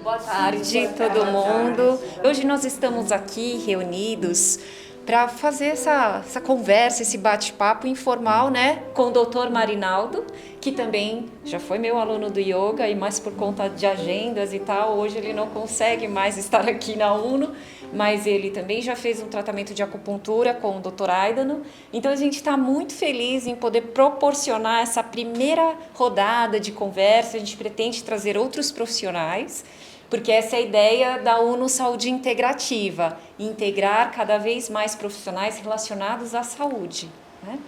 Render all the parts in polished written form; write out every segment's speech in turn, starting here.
Boa tarde, todo mundo. Hoje nós estamos aqui reunidos para fazer essa conversa, esse bate-papo informal, né, com o Dr. Marinaldo, que também já foi meu aluno do yoga e mais por conta de agendas e tal, hoje ele não consegue mais estar aqui na UNO, mas ele também já fez um tratamento de acupuntura com o Dr. Aidano. Então a gente está muito feliz em poder proporcionar essa primeira rodada de conversa. A gente pretende trazer outros profissionais, porque essa é a ideia da UNO Saúde Integrativa, integrar cada vez mais profissionais relacionados à saúde, né?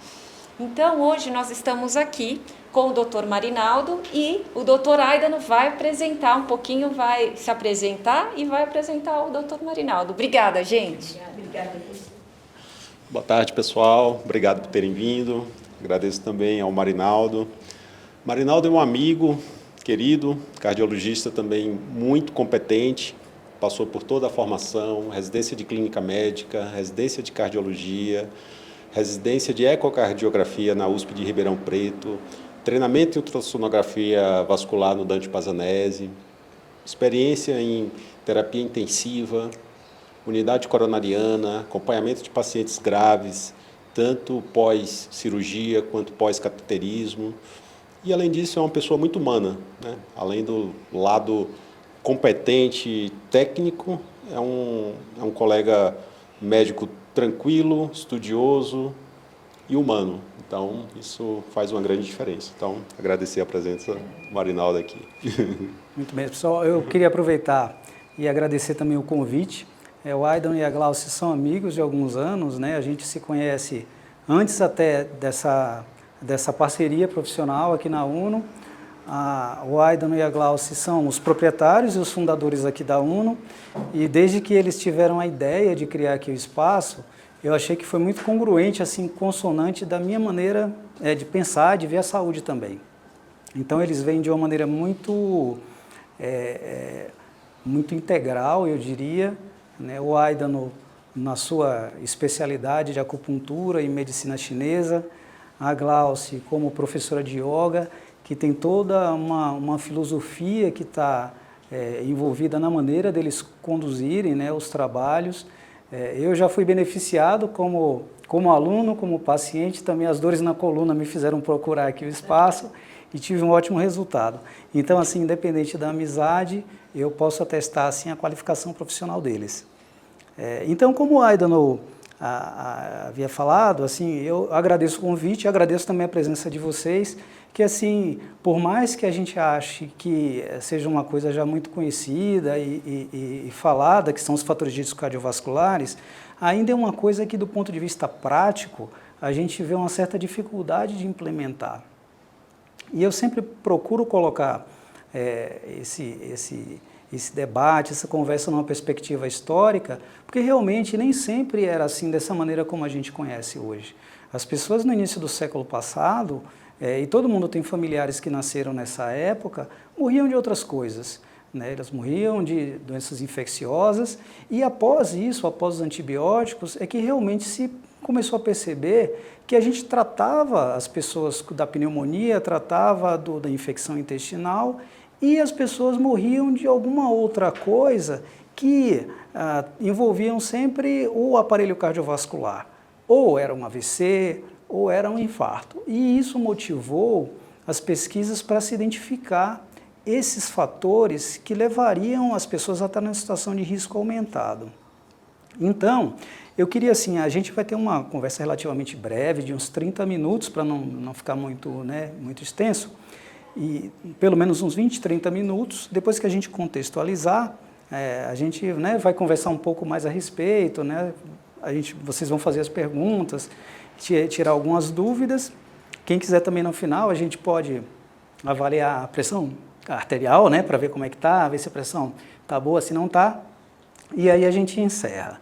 Então, hoje nós estamos aqui com o Dr. Marinaldo e o Dr. Aidano vai apresentar um pouquinho, vai se apresentar e vai apresentar o Dr. Marinaldo. Obrigada, gente. Obrigada. Boa tarde, pessoal. Obrigado por terem vindo. Agradeço também ao Marinaldo. Marinaldo é um amigo querido, cardiologista também muito competente, passou por toda a formação, residência de clínica médica, residência de cardiologia, residência de ecocardiografia na USP de Ribeirão Preto, treinamento em ultrassonografia vascular no Dante Pazanese, experiência em terapia intensiva, unidade coronariana, acompanhamento de pacientes graves, tanto pós-cirurgia quanto pós-cateterismo. E, além disso, é uma pessoa muito humana, né? Além do lado competente, técnico, é um colega médico tranquilo, estudioso e humano. Então, isso faz uma grande diferença. Então, agradecer a presença do Marinaldo aqui. Muito bem, pessoal. Eu queria aproveitar e agradecer também o convite. O Aidano e a Glaucia são amigos de alguns anos, né? A gente se conhece antes até dessa parceria profissional aqui na UNO. O Aidano e a Glaucia são os proprietários e os fundadores aqui da UNO, e desde que eles tiveram a ideia de criar aqui o espaço, eu achei que foi muito congruente, assim, consonante da minha maneira de pensar, de ver a saúde também. Então eles vêm de uma maneira muito integral, eu diria, né? O Aidano na sua especialidade de acupuntura e medicina chinesa, a Glaucia como professora de yoga, que tem toda uma filosofia que está envolvida na maneira deles conduzirem, né, os trabalhos. Eu já fui beneficiado como aluno, como paciente, também as dores na coluna me fizeram procurar aqui o espaço e tive um ótimo resultado. Então, assim, independente da amizade, eu posso atestar assim, a qualificação profissional deles. Então, como o Aidano havia falado, assim, eu agradeço o convite, agradeço também a presença de vocês, que assim, por mais que a gente ache que seja uma coisa já muito conhecida e falada, que são os fatores de risco cardiovasculares, ainda é uma coisa que do ponto de vista prático, a gente vê uma certa dificuldade de implementar. E eu sempre procuro colocar esse debate, essa conversa numa perspectiva histórica, porque realmente nem sempre era assim, dessa maneira como a gente conhece hoje. As pessoas no início do século passado, e todo mundo tem familiares que nasceram nessa época, morriam de outras coisas, né? Elas morriam de doenças infecciosas, e após isso, após os antibióticos, é que realmente se começou a perceber que a gente tratava as pessoas da pneumonia, tratava da infecção intestinal, e as pessoas morriam de alguma outra coisa que envolviam sempre o aparelho cardiovascular. Ou era um AVC, ou era um infarto. E isso motivou as pesquisas para se identificar esses fatores que levariam as pessoas a estar numa situação de risco aumentado. Então, eu queria assim, a gente vai ter uma conversa relativamente breve, de uns 30 minutos, para não ficar muito, né, muito extenso, e pelo menos uns 20, 30 minutos. Depois que a gente contextualizar, a gente, né, vai conversar um pouco mais a respeito, né, vocês vão fazer as perguntas, tirar algumas dúvidas. Quem quiser também no final, a gente pode avaliar a pressão arterial, né, para ver como é que está, ver se a pressão está boa, se não está, e aí a gente encerra.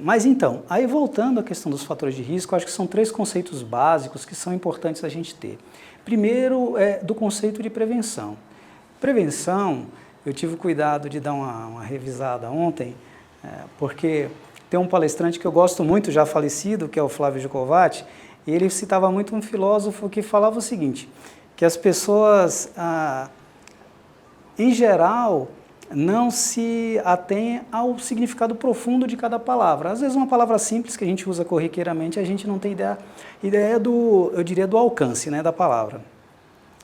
Mas então, aí voltando à questão dos fatores de risco, acho que são 3 conceitos básicos que são importantes a gente ter. Primeiro, do conceito de prevenção. Prevenção, eu tive o cuidado de dar uma revisada ontem, porque tem um palestrante que eu gosto muito, já falecido, que é o Flávio Giacovatti, e ele citava muito um filósofo que falava o seguinte, que as pessoas, em geral, não se atém ao significado profundo de cada palavra. Às vezes uma palavra simples que a gente usa corriqueiramente, a gente não tem ideia do, eu diria, do alcance, né, da palavra.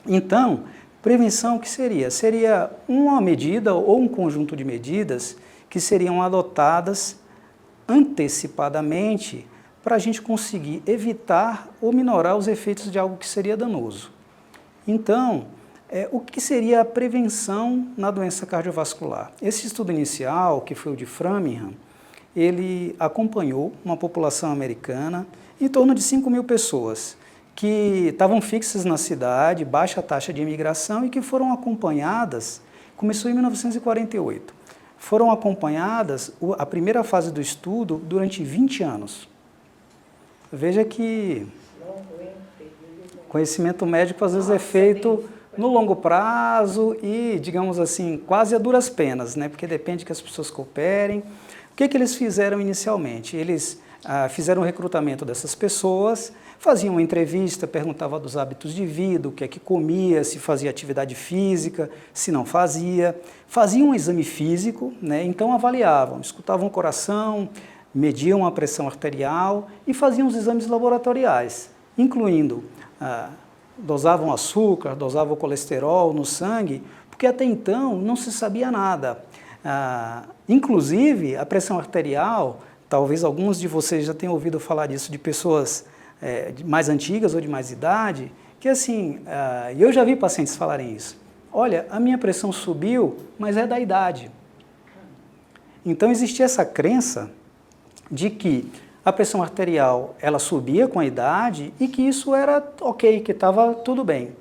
Então, prevenção o que seria? Seria uma medida ou um conjunto de medidas que seriam adotadas antecipadamente para a gente conseguir evitar ou minorar os efeitos de algo que seria danoso. Então, o que seria a prevenção na doença cardiovascular? Esse estudo inicial, que foi o de Framingham, ele acompanhou uma população americana, em torno de 5.000 pessoas, que estavam fixas na cidade, baixa taxa de imigração e que foram acompanhadas, começou em 1948, foram acompanhadas, a primeira fase do estudo, durante 20 anos. Veja que conhecimento médico às vezes é feito no longo prazo e, digamos assim, quase a duras penas, né? Porque depende que as pessoas cooperem. O que eles fizeram inicialmente? Eles fizeram o recrutamento dessas pessoas, faziam uma entrevista, perguntavam dos hábitos de vida, o que é que comia, se fazia atividade física, se não fazia. Faziam um exame físico, né? Então avaliavam, escutavam o coração, mediam a pressão arterial e faziam os exames laboratoriais, incluindo dosavam açúcar, dosavam colesterol no sangue, porque até então não se sabia nada. Inclusive, a pressão arterial, talvez alguns de vocês já tenham ouvido falar disso de pessoas mais antigas ou de mais idade, que assim, eu já vi pacientes falarem isso. Olha, a minha pressão subiu, mas é da idade. Então existia essa crença de que a pressão arterial ela subia com a idade e que isso era ok, que estava tudo bem.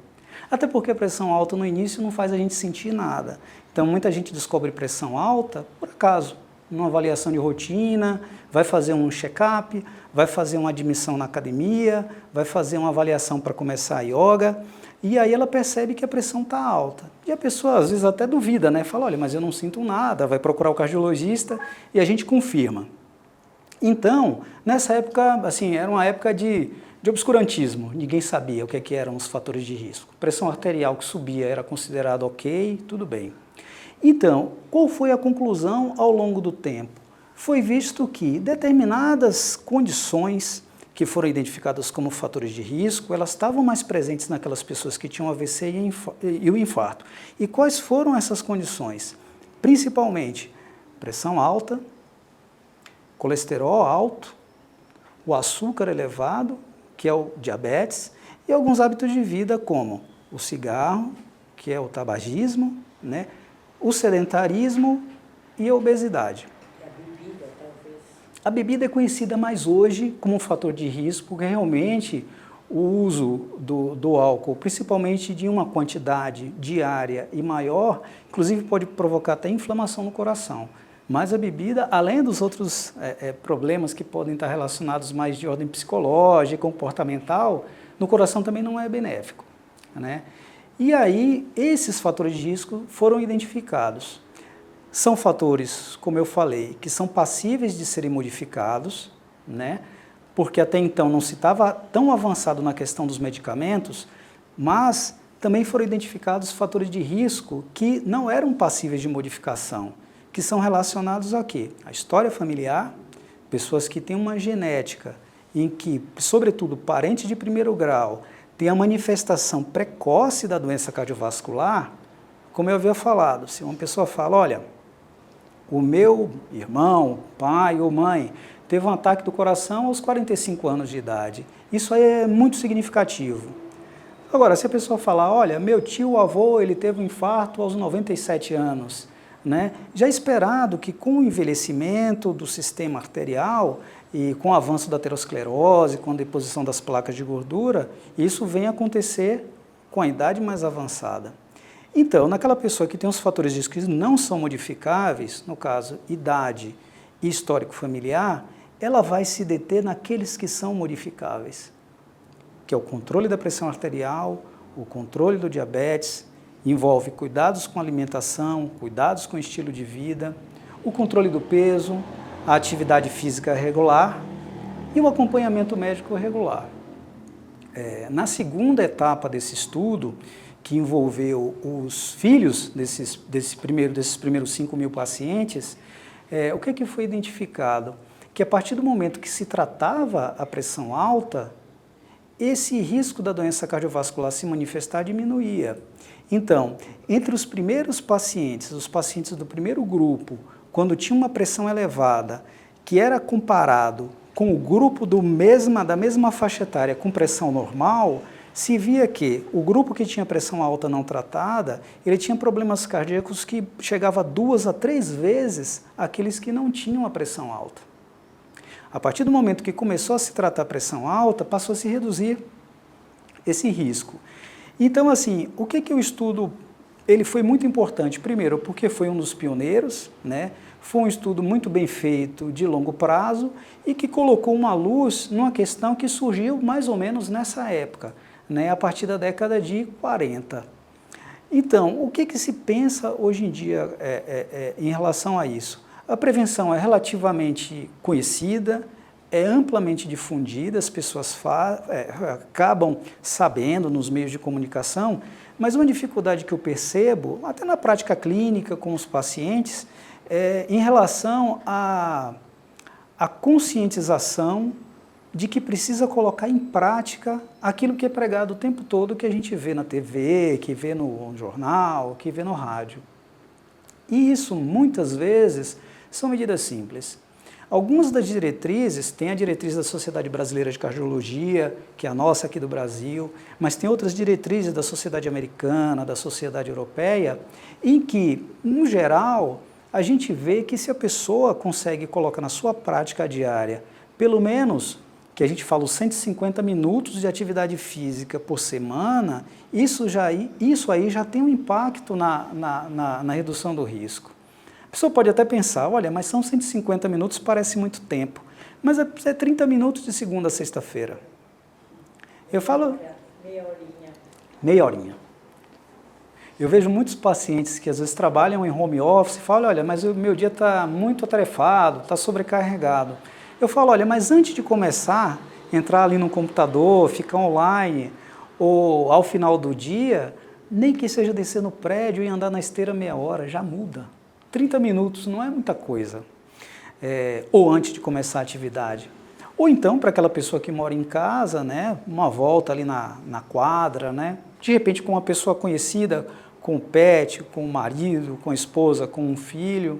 Até porque a pressão alta no início não faz a gente sentir nada. Então muita gente descobre pressão alta por acaso, numa avaliação de rotina, vai fazer um check-up, vai fazer uma admissão na academia, vai fazer uma avaliação para começar a yoga, e aí ela percebe que a pressão está alta. E a pessoa às vezes até duvida, né? Fala, olha, mas eu não sinto nada, vai procurar o cardiologista e a gente confirma. Então, nessa época, assim, era uma época de obscurantismo, ninguém sabia o que eram os fatores de risco. Pressão arterial que subia era considerado ok, tudo bem. Então, qual foi a conclusão ao longo do tempo? Foi visto que determinadas condições que foram identificadas como fatores de risco, elas estavam mais presentes naquelas pessoas que tinham AVC e o infarto. E quais foram essas condições? Principalmente, pressão alta, colesterol alto, o açúcar elevado, que é o diabetes, e alguns hábitos de vida como o cigarro, que é o tabagismo, né, o sedentarismo e a obesidade. E a bebida, talvez? A bebida é conhecida mais hoje como um fator de risco, porque realmente o uso do álcool, principalmente de uma quantidade diária e maior, inclusive pode provocar até inflamação no coração. Mas a bebida, além dos outros problemas que podem estar relacionados mais de ordem psicológica, comportamental, no coração também não é benéfico, né? E aí, esses fatores de risco foram identificados. São fatores, como eu falei, que são passíveis de serem modificados, né? Porque até então não se estava tão avançado na questão dos medicamentos, mas também foram identificados fatores de risco que não eram passíveis de modificação, que são relacionados a quê? A história familiar, pessoas que têm uma genética em que, sobretudo, parentes de primeiro grau, tem a manifestação precoce da doença cardiovascular, como eu havia falado, se uma pessoa fala, olha, o meu irmão, pai ou mãe, teve um ataque do coração aos 45 anos de idade, isso aí é muito significativo. Agora, se a pessoa falar, olha, meu tio avô, ele teve um infarto aos 97 anos, né? Já é esperado que com o envelhecimento do sistema arterial e com o avanço da aterosclerose, com a deposição das placas de gordura, isso vem acontecer com a idade mais avançada. Então, naquela pessoa que tem os fatores de risco que não são modificáveis, no caso, idade e histórico familiar, ela vai se deter naqueles que são modificáveis, que é o controle da pressão arterial, o controle do diabetes, envolve cuidados com a alimentação, cuidados com o estilo de vida, o controle do peso, a atividade física regular e o acompanhamento médico regular. Na segunda etapa desse estudo, que envolveu os filhos desses primeiros 5.000 pacientes, o que foi identificado? Que a partir do momento que se tratava a pressão alta, esse risco da doença cardiovascular se manifestar diminuía. Então, entre os primeiros pacientes, os pacientes do primeiro grupo, quando tinha uma pressão elevada, que era comparado com o grupo da mesma faixa etária com pressão normal, se via que o grupo que tinha pressão alta não tratada, ele tinha problemas cardíacos que chegavam a 2 a 3 vezes aqueles que não tinham a pressão alta. A partir do momento que começou a se tratar a pressão alta, passou a se reduzir esse risco. Então, assim, o que o estudo, ele foi muito importante, primeiro, porque foi um dos pioneiros, né? Foi um estudo muito bem feito, de longo prazo, e que colocou uma luz numa questão que surgiu mais ou menos nessa época, né? A partir da década de 40. Então, o que se pensa hoje em dia em relação a isso? A prevenção é relativamente conhecida, é amplamente difundida, as pessoas acabam sabendo nos meios de comunicação, mas uma dificuldade que eu percebo, até na prática clínica com os pacientes, em relação à conscientização de que precisa colocar em prática aquilo que é pregado o tempo todo, que a gente vê na TV, que vê no jornal, que vê no rádio. E isso, muitas vezes, são medidas simples. Algumas das diretrizes, tem a diretriz da Sociedade Brasileira de Cardiologia, que é a nossa aqui do Brasil, mas tem outras diretrizes da Sociedade Americana, da Sociedade Europeia, em que, no geral, a gente vê que se a pessoa consegue colocar na sua prática diária, pelo menos, que a gente fala os 150 minutos de atividade física por semana, isso aí já tem um impacto na redução do risco. A pessoa pode até pensar, olha, mas são 150 minutos, parece muito tempo. Mas é 30 minutos de segunda a sexta-feira. Eu falo... Meia horinha. Meia horinha. Eu vejo muitos pacientes que às vezes trabalham em home office e falam, olha, mas o meu dia está muito atarefado, está sobrecarregado. Eu falo, olha, mas antes de começar, entrar ali no computador, ficar online, ou ao final do dia, nem que seja descer no prédio e andar na esteira meia hora, já muda. 30 minutos não é muita coisa. Ou antes de começar a atividade. Ou então, para aquela pessoa que mora em casa, né, uma volta ali na quadra, né, de repente com uma pessoa conhecida, com o pet, com o marido, com a esposa, com um filho.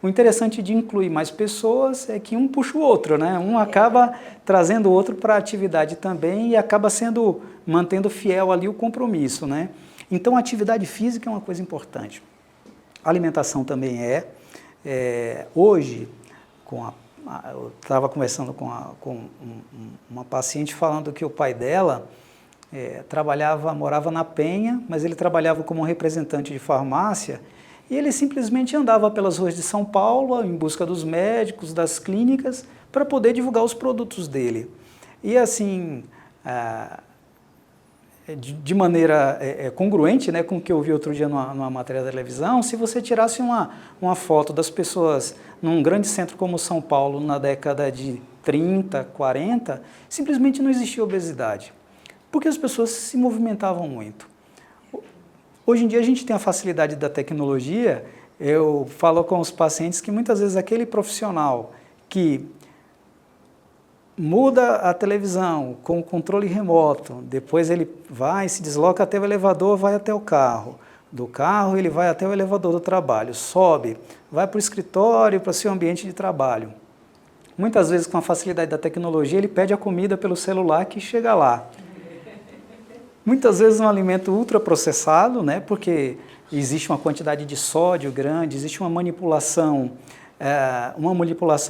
O interessante de incluir mais pessoas é que um puxa o outro, né? Um acaba trazendo o outro para a atividade também e acaba mantendo fiel ali o compromisso, né? Então, a atividade física é uma coisa importante. A alimentação também hoje, eu estava conversando com uma paciente falando que o pai dela morava na Penha, mas ele trabalhava como representante de farmácia e ele simplesmente andava pelas ruas de São Paulo em busca dos médicos, das clínicas, para poder divulgar os produtos dele. E assim, de maneira congruente, né, com o que eu vi outro dia numa matéria da televisão, se você tirasse uma foto das pessoas num grande centro como São Paulo na década de 30, 40, simplesmente não existia obesidade, porque as pessoas se movimentavam muito. Hoje em dia a gente tem a facilidade da tecnologia, eu falo com os pacientes que muitas vezes aquele profissional que muda a televisão com o controle remoto, depois ele se desloca até o elevador, vai até o carro. Do carro ele vai até o elevador do trabalho, sobe, vai para o escritório, para o seu ambiente de trabalho. Muitas vezes com a facilidade da tecnologia ele pede a comida pelo celular que chega lá. Muitas vezes um alimento ultraprocessado, né, porque existe uma quantidade de sódio grande, existe uma manipulação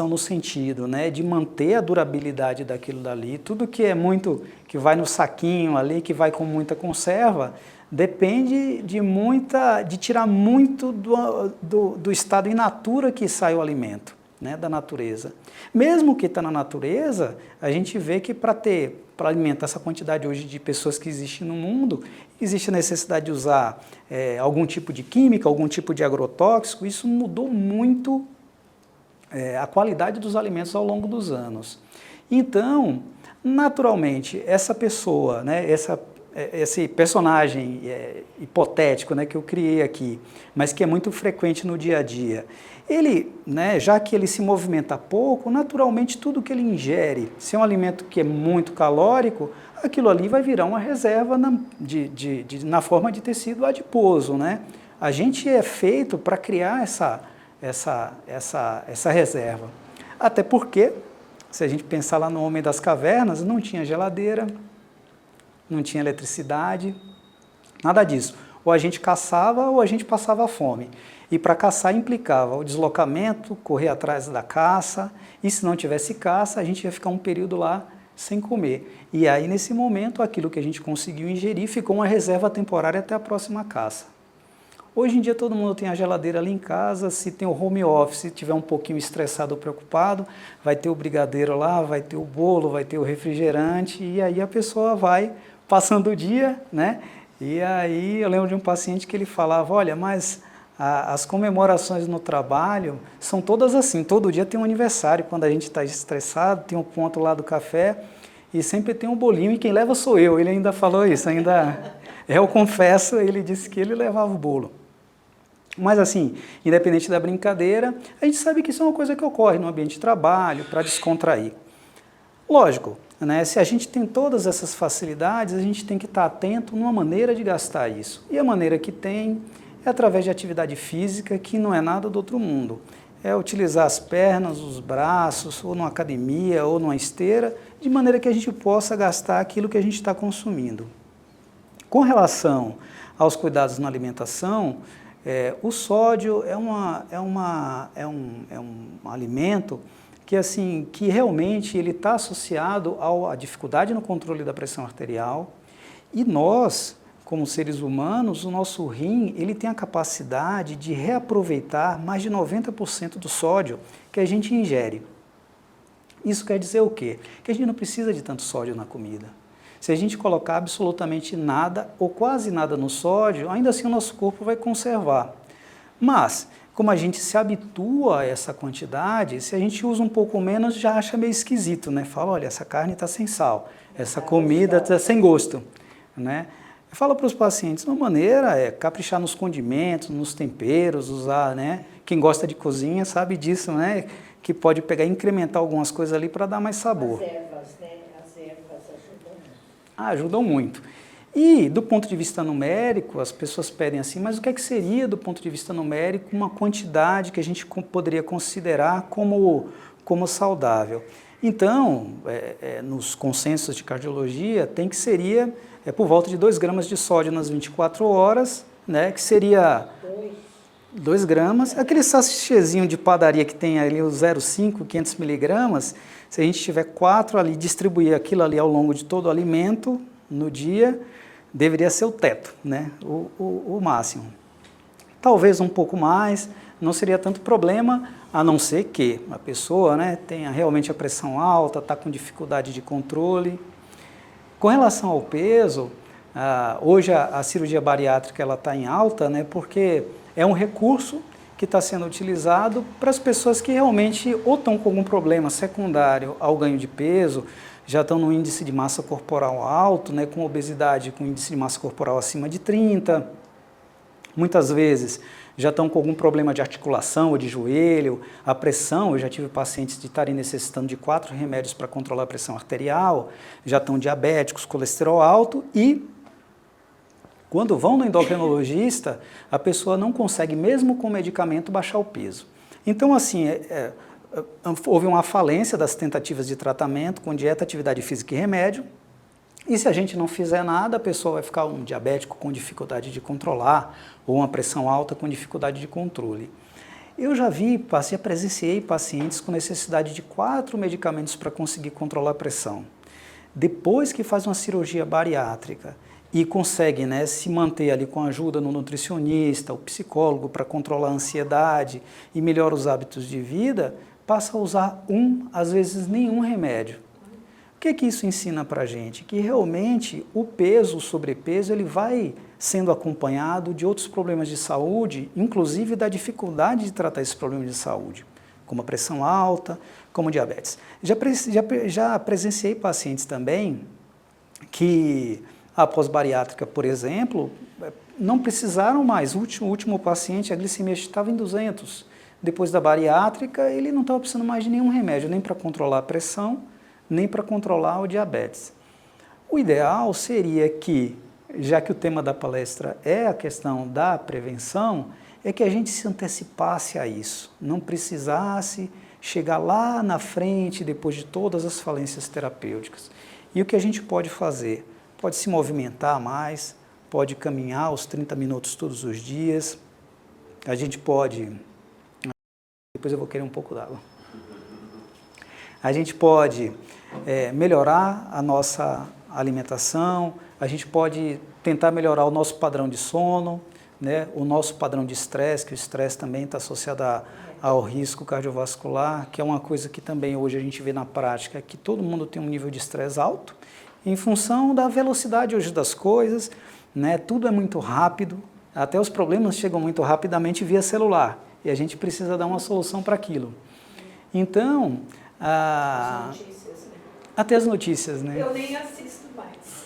no sentido, né, de manter a durabilidade daquilo dali. Tudo que vai no saquinho ali, que vai com muita conserva, depende de tirar muito do estado in natura que sai o alimento, né, da natureza. Mesmo que está na natureza, a gente vê que para alimentar essa quantidade hoje de pessoas que existem no mundo, existe a necessidade de usar algum tipo de química, algum tipo de agrotóxico. Isso mudou muito a qualidade dos alimentos ao longo dos anos. Então, naturalmente, essa pessoa, né, esse personagem hipotético, né, que eu criei aqui, mas que é muito frequente no dia a dia. Ele, né, já que ele se movimenta pouco, naturalmente tudo que ele ingere, se é um alimento que é muito calórico, aquilo ali vai virar uma reserva na forma de tecido adiposo, né? A gente é feito para criar essa reserva. Até porque, se a gente pensar lá no Homem das Cavernas, não tinha geladeira, não tinha eletricidade, nada disso. Ou a gente caçava ou a gente passava fome. E para caçar implicava o deslocamento, correr atrás da caça, e se não tivesse caça, a gente ia ficar um período lá sem comer. E aí, nesse momento, aquilo que a gente conseguiu ingerir ficou uma reserva temporária até a próxima caça. Hoje em dia todo mundo tem a geladeira ali em casa, se tem o home office, se tiver um pouquinho estressado ou preocupado, vai ter o brigadeiro lá, vai ter o bolo, vai ter o refrigerante, e aí a pessoa vai passando o dia, né? E aí eu lembro de um paciente que ele falava, olha, mas as comemorações no trabalho são todas assim, todo dia tem um aniversário, quando a gente está estressado, tem um ponto lá do café, e sempre tem um bolinho, e quem leva sou eu. Ele ainda falou isso, eu confesso, ele disse que ele levava o bolo. Mas assim, independente da brincadeira, a gente sabe que isso é uma coisa que ocorre no ambiente de trabalho, para descontrair. Lógico, né, se a gente tem todas essas facilidades, a gente tem que estar atento numa maneira de gastar isso. E a maneira que tem é através de atividade física, que não é nada do outro mundo. É utilizar as pernas, os braços, ou numa academia, ou numa esteira, de maneira que a gente possa gastar aquilo que a gente está consumindo. Com relação aos cuidados na alimentação, o sódio é um alimento que, assim, que realmente ele está associado à dificuldade no controle da pressão arterial, e nós, como seres humanos, o nosso rim ele tem a capacidade de reaproveitar mais de 90% do sódio que a gente ingere. Isso quer dizer o quê? Que a gente não precisa de tanto sódio na comida. Se a gente colocar absolutamente nada ou quase nada no sódio, ainda assim o nosso corpo vai conservar. Mas, como a gente se habitua a essa quantidade, se a gente usa um pouco menos, já acha meio esquisito, né? Fala, olha, essa carne está sem sal, essa comida está sem gosto, né? Eu falo para os pacientes, uma maneira é caprichar nos condimentos, nos temperos, usar, né? Quem gosta de cozinha sabe disso, né? Que pode pegar e incrementar algumas coisas ali para dar mais sabor. As ervas, né? As ervas ajudam muito. Ajudam muito. E, do ponto de vista numérico, as pessoas pedem assim, mas o que é que seria, do ponto de vista numérico, uma quantidade que a gente poderia considerar como saudável? Então, nos consensos de cardiologia, tem que seria por volta de 2 gramas de sódio nas 24 horas, né, que seria 2 gramas. Aquele sachêzinho de padaria que tem ali o 0,5, 500 miligramas, se a gente tiver 4 ali, distribuir aquilo ali ao longo de todo o alimento no dia, deveria ser o teto, né, o máximo. Talvez um pouco mais, não seria tanto problema, a não ser que a pessoa, né, tenha realmente a pressão alta, está com dificuldade de controle. Com relação ao peso, hoje a cirurgia bariátrica está em alta, né, porque é um recurso que está sendo utilizado para as pessoas que realmente ou estão com algum problema secundário ao ganho de peso, já estão no índice de massa corporal alto, né, com obesidade, com índice de massa corporal acima de 30, muitas vezes já estão com algum problema de articulação ou de joelho, a pressão, eu já tive pacientes de estarem necessitando de 4 remédios para controlar a pressão arterial, já estão diabéticos, colesterol alto, e quando vão no endocrinologista, a pessoa não consegue, mesmo com medicamento, baixar o peso. Então, assim, houve uma falência das tentativas de tratamento com dieta, atividade física e remédio, e se a gente não fizer nada, a pessoa vai ficar um diabético com dificuldade de controlar, ou uma pressão alta com dificuldade de controle. Eu já presenciei pacientes com necessidade de 4 medicamentos para conseguir controlar a pressão. Depois que faz uma cirurgia bariátrica e consegue, né, se manter ali com a ajuda no nutricionista, o psicólogo para controlar a ansiedade e melhora os hábitos de vida, passa a usar às vezes nenhum remédio. O que isso ensina para a gente? Que realmente o peso, o sobrepeso, ele vai sendo acompanhado de outros problemas de saúde, inclusive da dificuldade de tratar esses problemas de saúde, como a pressão alta, como diabetes. Já presenciei pacientes também que A pós-bariátrica, por exemplo, não precisaram mais. O último paciente, a glicemia estava em 200. Depois da bariátrica, ele não estava precisando mais de nenhum remédio, nem para controlar a pressão, nem para controlar o diabetes. O ideal seria que, já que o tema da palestra é a questão da prevenção, é que a gente se antecipasse a isso, não precisasse chegar lá na frente depois de todas as falências terapêuticas. E o que a gente pode fazer? Pode se movimentar mais, pode caminhar os 30 minutos todos os dias, a gente pode... Depois eu vou querer um pouco d'água. A gente pode melhorar a nossa alimentação, a gente pode tentar melhorar o nosso padrão de sono, né, o nosso padrão de estresse, que o estresse também está associado ao risco cardiovascular, que é uma coisa que também hoje a gente vê na prática, que todo mundo tem um nível de estresse alto, em função da velocidade hoje das coisas, né, tudo é muito rápido, até os problemas chegam muito rapidamente via celular, e a gente precisa dar uma solução para aquilo. Então, As notícias, né? até as notícias, né? Eu nem assisto mais.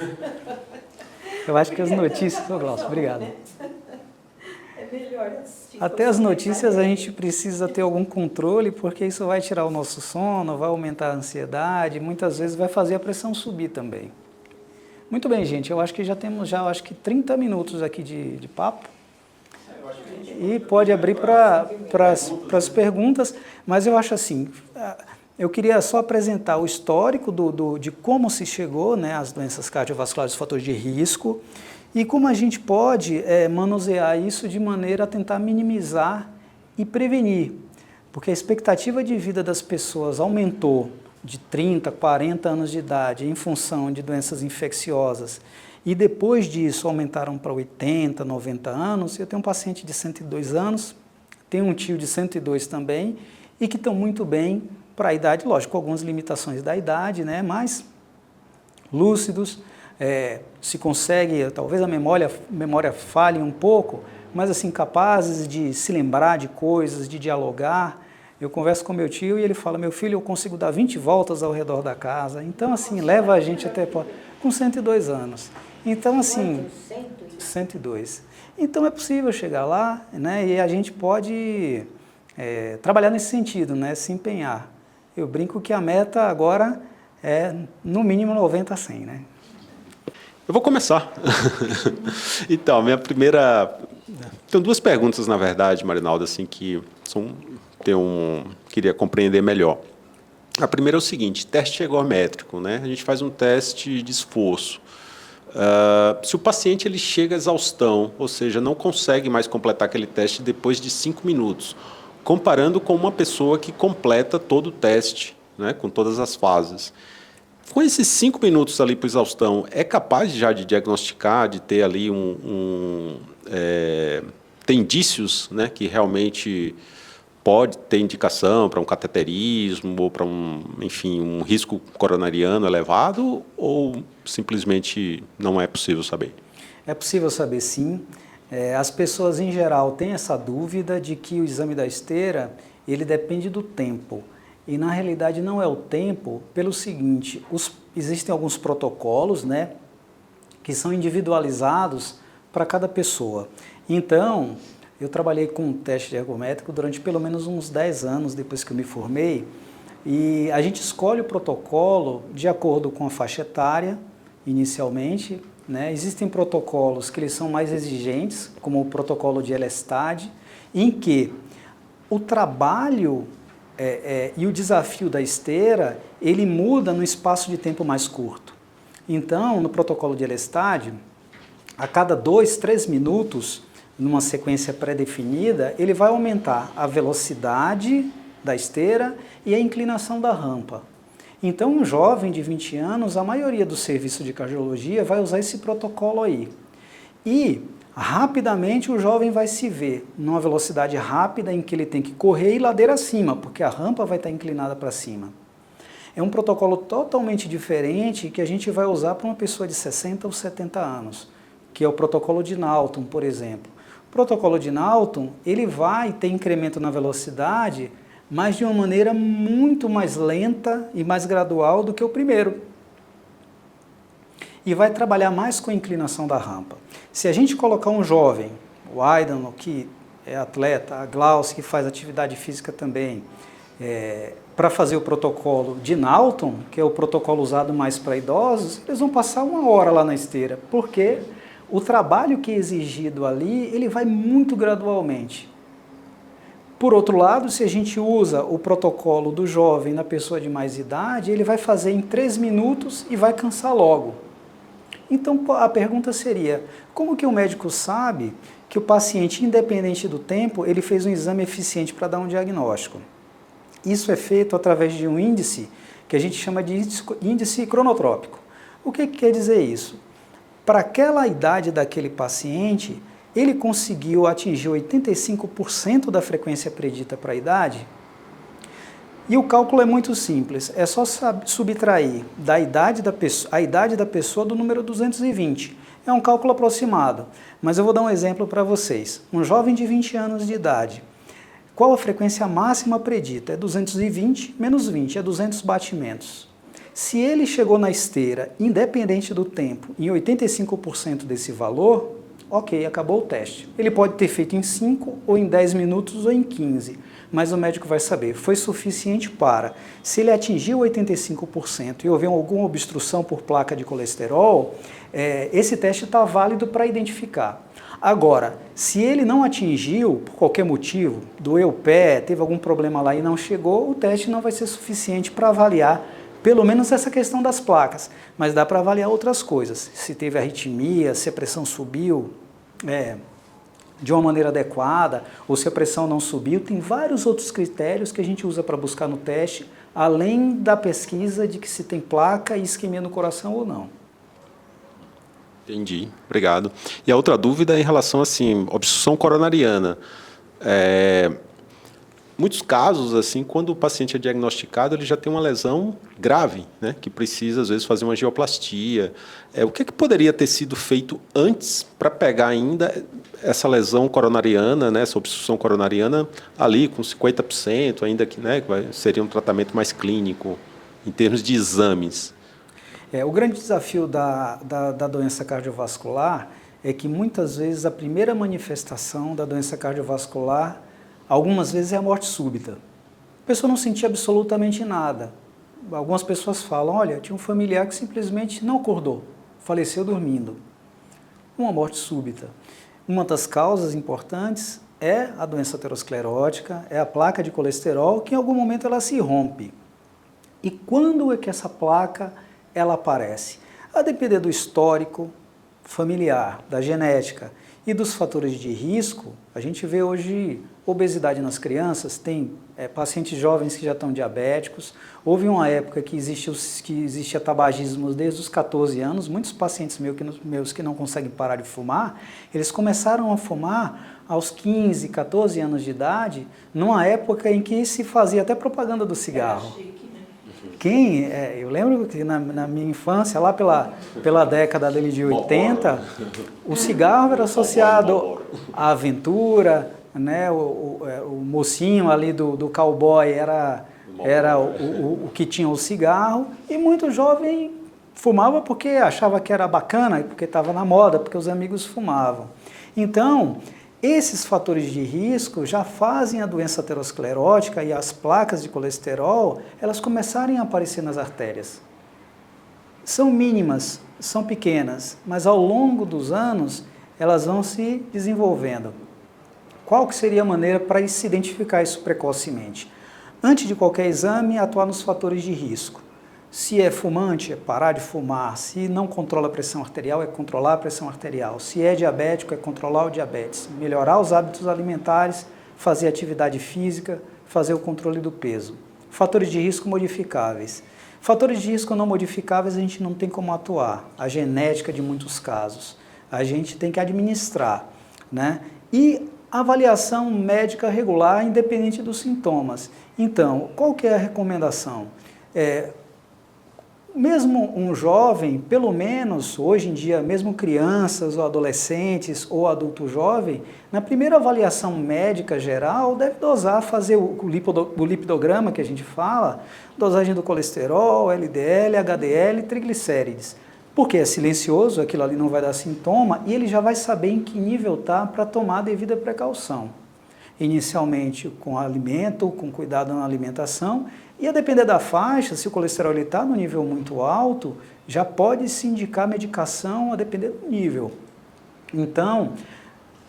Eu acho que as notícias... Ô, Glaucio, obrigado. É melhor assistir. Até as notícias a gente precisa ter algum controle, porque isso vai tirar o nosso sono, vai aumentar a ansiedade, muitas vezes vai fazer a pressão subir também. Muito bem, gente, eu acho que já temos acho que 30 minutos aqui de papo. E pode abrir para as perguntas, mas eu acho assim, eu queria só apresentar o histórico de como se chegou, né, às doenças cardiovasculares, os fatores de risco, e como a gente pode manusear isso de maneira a tentar minimizar e prevenir. Porque a expectativa de vida das pessoas aumentou de 30, 40 anos de idade em função de doenças infecciosas, e depois disso aumentaram para 80, 90 anos. Eu tenho um paciente de 102 anos, tenho um tio de 102 também, e que estão muito bem para a idade, lógico, com algumas limitações da idade, né, mas lúcidos, se consegue, talvez a memória falhe um pouco, mas assim, capazes de se lembrar de coisas, de dialogar. Eu converso com meu tio e ele fala, meu filho, eu consigo dar 20 voltas ao redor da casa. Então, assim, leva a gente até com 102 anos. Então, assim, 102. Então, é possível chegar lá, né, e a gente pode trabalhar nesse sentido, né, se empenhar. Eu brinco que a meta agora é, no mínimo, 90 a 100, né? Eu vou começar. Então, minha primeira... Tenho duas perguntas, na verdade, Marinaldo, assim, que queria compreender melhor. A primeira é o seguinte, teste ergométrico, né? A gente faz um teste de esforço. Se o paciente ele chega à exaustão, ou seja, não consegue mais completar aquele teste depois de 5 minutos, comparando com uma pessoa que completa todo o teste, né, com todas as fases. Com esses 5 minutos ali para exaustão, é capaz já de diagnosticar, de ter ali tem indícios, né, que realmente pode ter indicação para um cateterismo ou para um risco coronariano elevado, ou simplesmente não é possível saber? É possível saber, sim. As pessoas em geral têm essa dúvida de que o exame da esteira ele depende do tempo. E na realidade não é o tempo, pelo seguinte, existem alguns protocolos, né, que são individualizados para cada pessoa. Então, eu trabalhei com teste ergométrico durante pelo menos uns 10 anos depois que eu me formei, e a gente escolhe o protocolo de acordo com a faixa etária, inicialmente, né? Existem protocolos que eles são mais exigentes, como o protocolo de Elestad, em que o trabalho e o desafio da esteira, ele muda no espaço de tempo mais curto. Então, no protocolo de Elestad, a cada 2, 3 minutos, numa sequência pré-definida, ele vai aumentar a velocidade da esteira e a inclinação da rampa. Então, um jovem de 20 anos, a maioria do serviço de cardiologia vai usar esse protocolo aí. E, rapidamente, o jovem vai se ver numa velocidade rápida em que ele tem que correr e ladeira acima, porque a rampa vai estar inclinada para cima. É um protocolo totalmente diferente que a gente vai usar para uma pessoa de 60 ou 70 anos, que é o protocolo de Naughton, por exemplo. O protocolo de Naughton, ele vai ter incremento na velocidade, mas de uma maneira muito mais lenta e mais gradual do que o primeiro. e vai trabalhar mais com a inclinação da rampa. Se a gente colocar um jovem, o Aidan, que é atleta, a Glauce, que faz atividade física também, para fazer o protocolo de Naughton, que é o protocolo usado mais para idosos, eles vão passar 1 hora lá na esteira, porque o trabalho que é exigido ali, ele vai muito gradualmente. Por outro lado, se a gente usa o protocolo do jovem na pessoa de mais idade, ele vai fazer em 3 minutos e vai cansar logo. Então a pergunta seria, como que o médico sabe que o paciente, independente do tempo, ele fez um exame eficiente para dar um diagnóstico? Isso é feito através de um índice que a gente chama de índice cronotrópico. O que quer dizer isso? Para aquela idade daquele paciente, ele conseguiu atingir 85% da frequência predita para a idade? E o cálculo é muito simples, é só subtrair a idade da pessoa do número 220. É um cálculo aproximado, mas eu vou dar um exemplo para vocês. Um jovem de 20 anos de idade, qual a frequência máxima predita? É 220 menos 20, é 200 batimentos. Se ele chegou na esteira, independente do tempo, em 85% desse valor, ok, acabou o teste. Ele pode ter feito em 5, ou em 10 minutos, ou em 15, mas o médico vai saber, foi suficiente para, se ele atingiu 85% e houver alguma obstrução por placa de colesterol, esse teste está válido para identificar. Agora, se ele não atingiu, por qualquer motivo, doeu o pé, teve algum problema lá e não chegou, o teste não vai ser suficiente para avaliar pelo menos essa questão das placas, mas dá para avaliar outras coisas, se teve arritmia, se a pressão subiu de uma maneira adequada, ou se a pressão não subiu, tem vários outros critérios que a gente usa para buscar no teste, além da pesquisa de que se tem placa e isquemia no coração ou não. Entendi, obrigado. E a outra dúvida é em relação assim, obstrução coronariana. Muitos casos, assim, quando o paciente é diagnosticado, ele já tem uma lesão grave, né, que precisa, às vezes, fazer uma angioplastia. O que poderia ter sido feito antes para pegar ainda essa lesão coronariana, né, essa obstrução coronariana, ali com 50%, ainda que, né, seria um tratamento mais clínico, em termos de exames? O grande desafio da doença cardiovascular é que, muitas vezes, a primeira manifestação da doença cardiovascular, algumas vezes, é a morte súbita. A pessoa não sentia absolutamente nada. Algumas pessoas falam, olha, tinha um familiar que simplesmente não acordou, faleceu dormindo. Uma morte súbita. Uma das causas importantes é a doença aterosclerótica, é a placa de colesterol, que em algum momento ela se rompe. E quando é que essa placa ela aparece? A depender do histórico familiar, da genética e dos fatores de risco, a gente vê hoje obesidade nas crianças, tem pacientes jovens que já estão diabéticos. Houve uma época que existia tabagismo desde os 14 anos, muitos pacientes meus que não conseguem parar de fumar, eles começaram a fumar aos 15, 14 anos de idade, numa época em que se fazia até propaganda do cigarro. Eu lembro que na minha infância, lá pela década de 80, o cigarro era associado à aventura, né? O mocinho ali do cowboy era o que tinha o cigarro, e muito jovem fumava porque achava que era bacana, porque estava na moda, porque os amigos fumavam. Então, esses fatores de risco já fazem a doença aterosclerótica e as placas de colesterol, elas começarem a aparecer nas artérias. São mínimas, são pequenas, mas ao longo dos anos elas vão se desenvolvendo. Qual que seria a maneira para se identificar isso precocemente? Antes de qualquer exame, atuar nos fatores de risco. Se é fumante, é parar de fumar. Se não controla a pressão arterial, é controlar a pressão arterial. Se é diabético, é controlar o diabetes. Melhorar os hábitos alimentares, fazer atividade física, fazer o controle do peso. Fatores de risco modificáveis. Fatores de risco não modificáveis a gente não tem como atuar. A genética de muitos casos. A gente tem que administrar, né? E avaliação médica regular, independente dos sintomas. Então, qual que é a recomendação? Mesmo um jovem, pelo menos hoje em dia, mesmo crianças ou adolescentes ou adulto jovem, na primeira avaliação médica geral, deve dosar, fazer o lipidograma que a gente fala, dosagem do colesterol, LDL, HDL, triglicérides. Porque é silencioso, aquilo ali não vai dar sintoma e ele já vai saber em que nível está para tomar a devida precaução. Inicialmente com alimento, com cuidado na alimentação, e a depender da faixa, se o colesterol está no nível muito alto, já pode se indicar medicação a depender do nível. Então,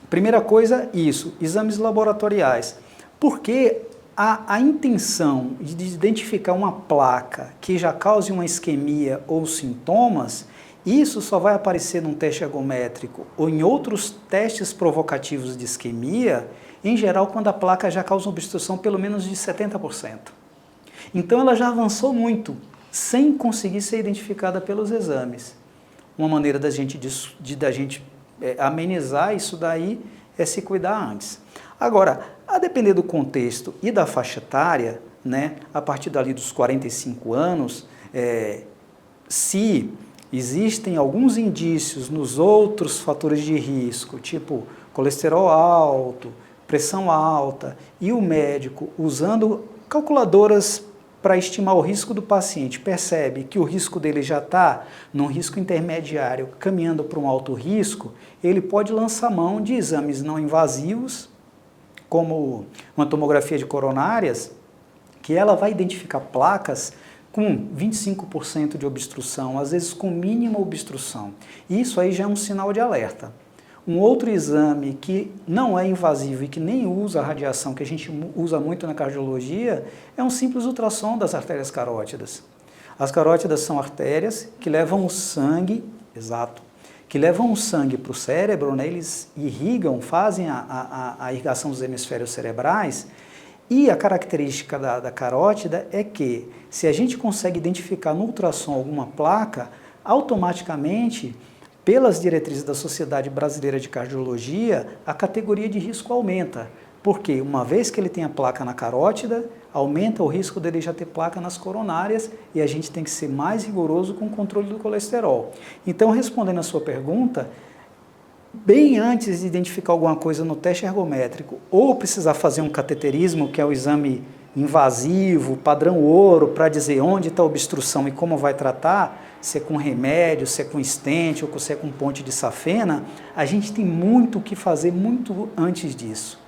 primeira coisa, isso, exames laboratoriais. Porque a intenção de identificar uma placa que já cause uma isquemia ou sintomas, isso só vai aparecer num teste ergométrico ou em outros testes provocativos de isquemia, em geral, quando a placa já causa obstrução pelo menos de 70%. Então, ela já avançou muito, sem conseguir ser identificada pelos exames. Uma maneira da gente amenizar isso daí é se cuidar antes. Agora, a depender do contexto e da faixa etária, né, a partir dali dos 45 anos, se existem alguns indícios nos outros fatores de risco, tipo colesterol alto, pressão alta, e o médico usando calculadoras para estimar o risco do paciente, percebe que o risco dele já está num risco intermediário, caminhando para um alto risco, ele pode lançar mão de exames não invasivos, como uma tomografia de coronárias, que ela vai identificar placas com 25% de obstrução, às vezes com mínima obstrução. Isso aí já é um sinal de alerta. Um outro exame que não é invasivo e que nem usa a radiação, que a gente usa muito na cardiologia, é um simples ultrassom das artérias carótidas. As carótidas são artérias que levam o sangue, que levam o sangue para o cérebro, né? Eles irrigam, fazem a irrigação dos hemisférios cerebrais, e a característica da carótida é que, se a gente consegue identificar no ultrassom alguma placa, automaticamente, pelas diretrizes da Sociedade Brasileira de Cardiologia, a categoria de risco aumenta. Porque uma vez que ele tem a placa na carótida, aumenta o risco dele já ter placa nas coronárias e a gente tem que ser mais rigoroso com o controle do colesterol. Então, respondendo a sua pergunta, bem antes de identificar alguma coisa no teste ergométrico ou precisar fazer um cateterismo, que é o exame invasivo, padrão ouro, para dizer onde está a obstrução e como vai tratar, se é com remédio, se é com stent ou se é com ponte de safena, a gente tem muito o que fazer muito antes disso.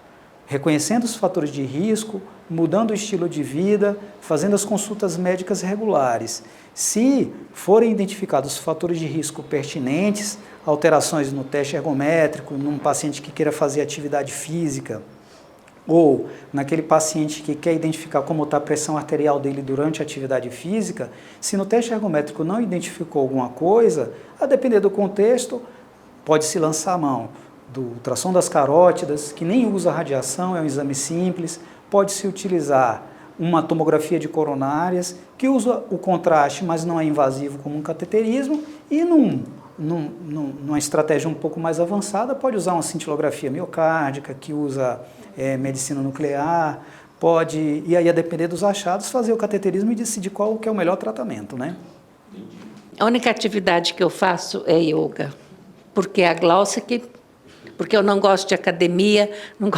Reconhecendo os fatores de risco, mudando o estilo de vida, fazendo as consultas médicas regulares. Se forem identificados os fatores de risco pertinentes, alterações no teste ergométrico, num paciente que queira fazer atividade física, ou naquele paciente que quer identificar como está a pressão arterial dele durante a atividade física, se no teste ergométrico não identificou alguma coisa, a depender do contexto, pode-se lançar a mão do ultrassom das carótidas, que nem usa radiação, é um exame simples, pode-se utilizar uma tomografia de coronárias, que usa o contraste, mas não é invasivo como um cateterismo, e numa estratégia um pouco mais avançada, pode usar uma cintilografia miocárdica, que usa medicina nuclear, pode, e aí a depender dos achados, fazer o cateterismo e decidir qual que é o melhor tratamento, né? A única atividade que eu faço é yoga, porque a Glaucia porque eu não gosto de academia, não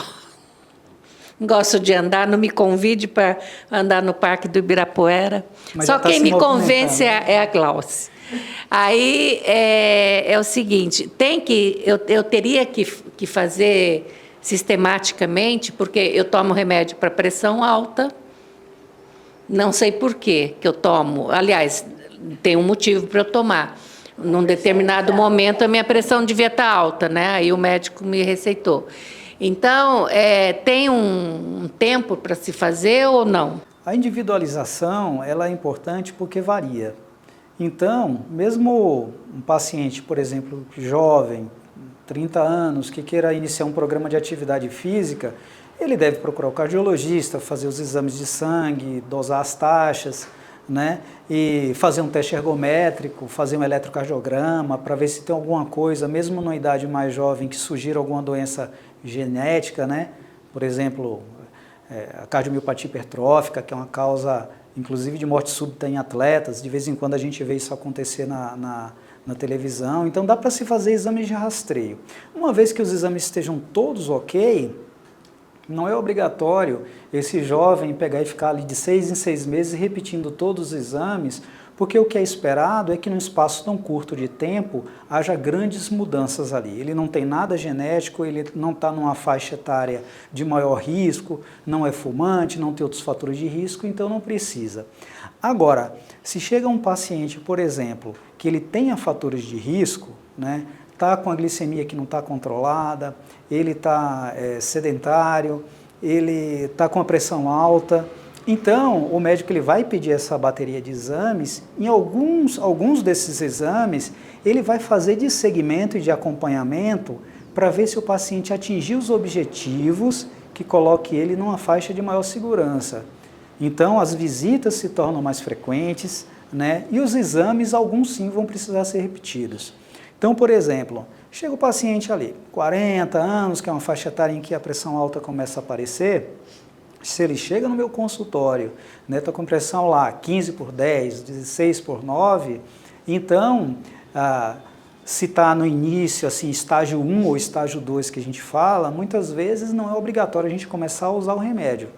gosto de andar, não me convide para andar no Parque do Ibirapuera. Mas só tá quem se me movimentando. convence é a Glaucia. Aí é o seguinte, eu teria que fazer sistematicamente, porque eu tomo remédio para pressão alta, não sei por quê que eu tomo, aliás, tem um motivo para eu tomar. Num determinado momento a minha pressão devia estar alta, né? Aí o médico me receitou. Então, tem um tempo para se fazer ou não? A individualização, ela é importante porque varia. Então, mesmo um paciente, por exemplo, jovem, 30 anos, que queira iniciar um programa de atividade física, ele deve procurar o cardiologista, fazer os exames de sangue, dosar as taxas, né? E fazer um teste ergométrico, fazer um eletrocardiograma, para ver se tem alguma coisa, mesmo numa idade mais jovem, que sugira alguma doença genética, né? Por exemplo, a cardiomiopatia hipertrófica, que é uma causa, inclusive, de morte súbita em atletas. De vez em quando a gente vê isso acontecer na televisão. Então, dá para se fazer exames de rastreio. Uma vez que os exames estejam todos ok, não é obrigatório esse jovem pegar e ficar ali de 6 em 6 meses repetindo todos os exames, Porque o que é esperado é que num espaço tão curto de tempo haja grandes mudanças ali. Ele não tem nada genético, ele não está numa faixa etária de maior risco, não é fumante, não tem outros fatores de risco, então não precisa. Agora, se chega um paciente, por exemplo, que ele tenha fatores de risco, né, está com a glicemia que não está controlada, ele está sedentário, ele está com a pressão alta, então o médico ele vai pedir essa bateria de exames. Em alguns desses exames, ele vai fazer de segmento e de acompanhamento para ver se o paciente atingiu os objetivos que coloque ele numa faixa de maior segurança. Então as visitas se tornam mais frequentes, né? E os exames, alguns sim, vão precisar ser repetidos. Então, por exemplo, chega o paciente ali, 40 anos, que é uma faixa etária em que a pressão alta começa a aparecer. Se ele chega no meu consultório, né, está com pressão lá 15/10, 16/9, então, se está no início, assim, estágio 1 ou estágio 2 que a gente fala, muitas vezes não é obrigatório a gente começar a usar o remédio.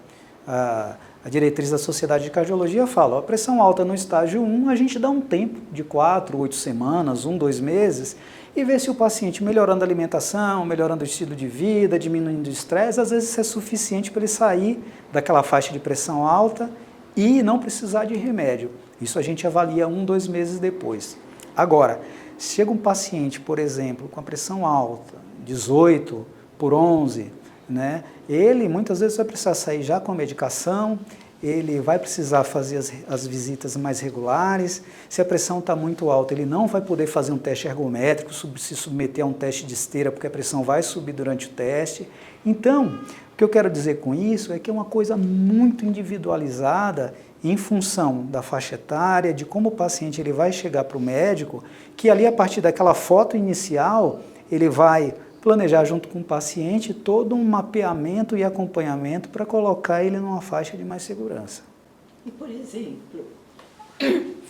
A diretriz da Sociedade de Cardiologia fala, a pressão alta no estágio 1, a gente dá um tempo de 4, 8 semanas, 1, 2 meses, e ver se o paciente melhorando a alimentação, melhorando o estilo de vida, diminuindo o estresse, às vezes isso é suficiente para ele sair daquela faixa de pressão alta e não precisar de remédio. Isso a gente avalia 1, 2 meses depois. Agora, se chega um paciente, por exemplo, com a pressão alta, 18/11, né, ele muitas vezes vai precisar sair já com a medicação, ele vai precisar fazer as visitas mais regulares. Se a pressão está muito alta, ele não vai poder fazer um teste ergométrico, se submeter a um teste de esteira, porque a pressão vai subir durante o teste. Então, o que eu quero dizer com isso é que é uma coisa muito individualizada em função da faixa etária, de como o paciente ele vai chegar para o médico, que ali a partir daquela foto inicial, ele vai planejar junto com o paciente todo um mapeamento e acompanhamento para colocar ele numa faixa de mais segurança. E, por exemplo,